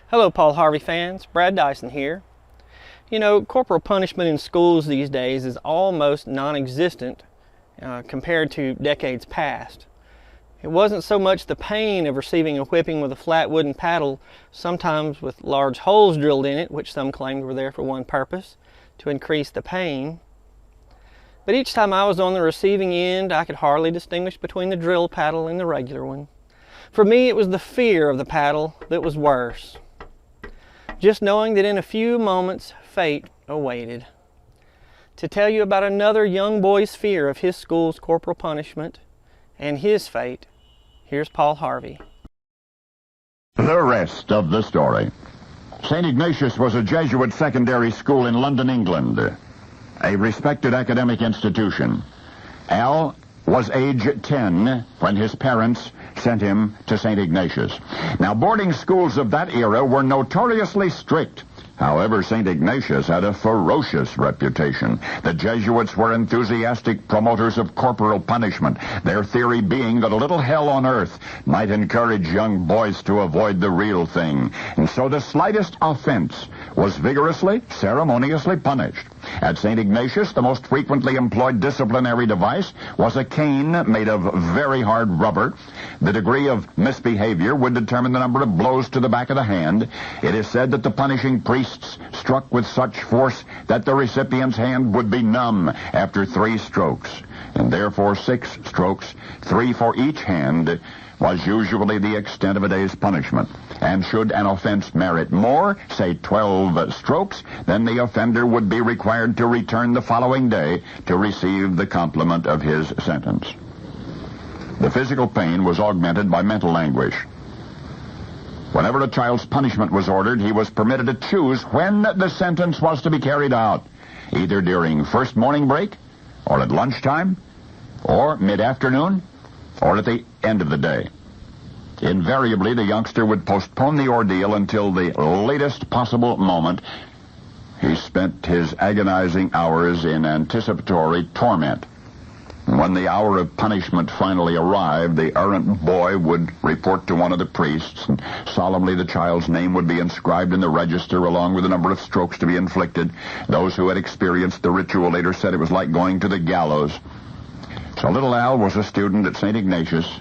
Hello Paul Harvey fans, Brad Dison here. You know, corporal punishment in schools these days is almost non-existent compared to decades past. It wasn't so much the pain of receiving a whipping with a flat wooden paddle, sometimes with large holes drilled in it, which some claimed were there for one purpose, to increase the pain. But each time I was on the receiving end, I could hardly distinguish between the drill paddle and the regular one. For me, it was the fear of the paddle that was worse. Just knowing that in a few moments, fate awaited. To tell you about another young boy's fear of his school's corporal punishment and his fate, here's Paul Harvey. The rest of the story. St. Ignatius was a Jesuit secondary school in London, England, a respected academic institution. Al was age 10 when his parents sent him to St. Ignatius. Now, boarding schools of that era were notoriously strict. However, St. Ignatius had a ferocious reputation. The Jesuits were enthusiastic promoters of corporal punishment, their theory being that a little hell on earth might encourage young boys to avoid the real thing. And so the slightest offense was vigorously, ceremoniously punished. At St. Ignatius, the most frequently employed disciplinary device was a cane made of very hard rubber. The degree of misbehavior would determine the number of blows to the back of the hand. It is said that the punishing priests struck with such force that the recipient's hand would be numb after 3 strokes, and therefore 6 strokes, 3 for each hand, was usually the extent of a day's punishment. And should an offense merit more, say 12 strokes, then the offender would be required to return the following day to receive the complement of his sentence. The physical pain was augmented by mental anguish. Whenever a child's punishment was ordered, he was permitted to choose when the sentence was to be carried out, either during first morning break, or at lunchtime, or mid-afternoon, or at the end of the day. Invariably, the youngster would postpone the ordeal until the latest possible moment. He spent his agonizing hours in anticipatory torment. When the hour of punishment finally arrived, the errant boy would report to one of the priests, and solemnly the child's name would be inscribed in the register along with the number of strokes to be inflicted. Those who had experienced the ritual later said it was like going to the gallows. So little Al was a student at St. Ignatius,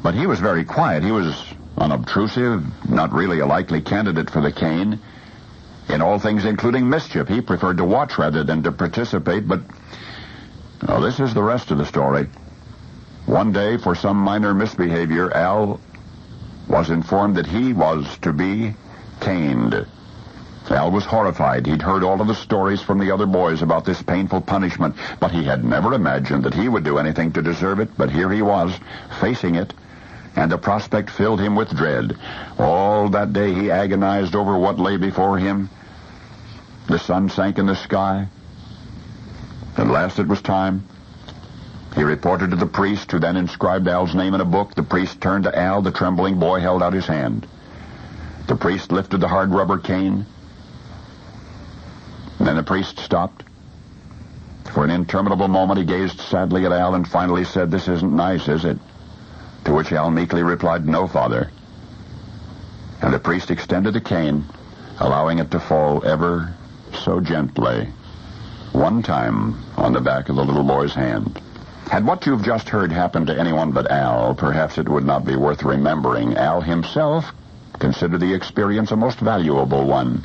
but he was very quiet. He was unobtrusive, not really a likely candidate for the cane. In all things, including mischief, he preferred to watch rather than to participate, but this is the rest of the story. One day, for some minor misbehavior, Al was informed that he was to be caned. Al was horrified. He'd heard all of the stories from the other boys about this painful punishment, but he had never imagined that he would do anything to deserve it. But here he was, facing it, and the prospect filled him with dread. All that day he agonized over what lay before him. The sun sank in the sky. At last it was time. He reported to the priest, who then inscribed Al's name in a book. The priest turned to Al. The trembling boy held out his hand. The priest lifted the hard rubber cane. And then the priest stopped. For an interminable moment he gazed sadly at Al and finally said, "This isn't nice, is it?" To which Al meekly replied, "No, Father." And the priest extended the cane, allowing it to fall ever so gently, one time on the back of the little boy's hand. Had what you've just heard happened to anyone but Al, perhaps it would not be worth remembering. Al himself considered the experience a most valuable one.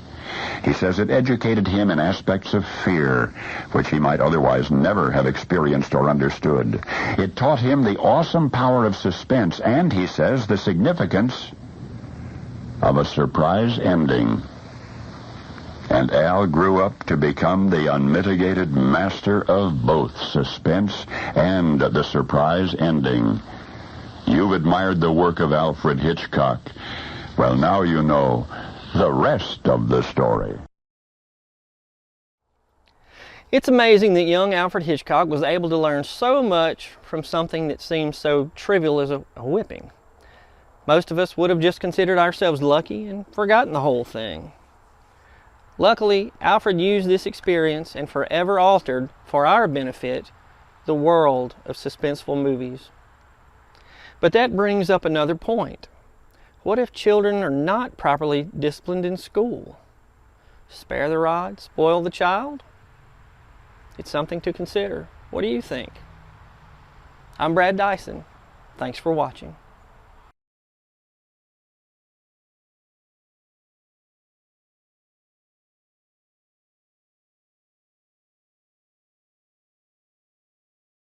He says it educated him in aspects of fear, which he might otherwise never have experienced or understood. It taught him the awesome power of suspense, and, he says, the significance of a surprise ending. And Al grew up to become the unmitigated master of both suspense and the surprise ending. You've admired the work of Alfred Hitchcock. Well, now you know the rest of the story. It's amazing that young Alfred Hitchcock was able to learn so much from something that seems so trivial as a whipping. Most of us would have just considered ourselves lucky and forgotten the whole thing. Luckily, Alfred used this experience and forever altered, for our benefit, the world of suspenseful movies. But that brings up another point. What if children are not properly disciplined in school? Spare the rod, spoil the child? It's something to consider. What do you think? I'm Brad Dison. Thanks for watching.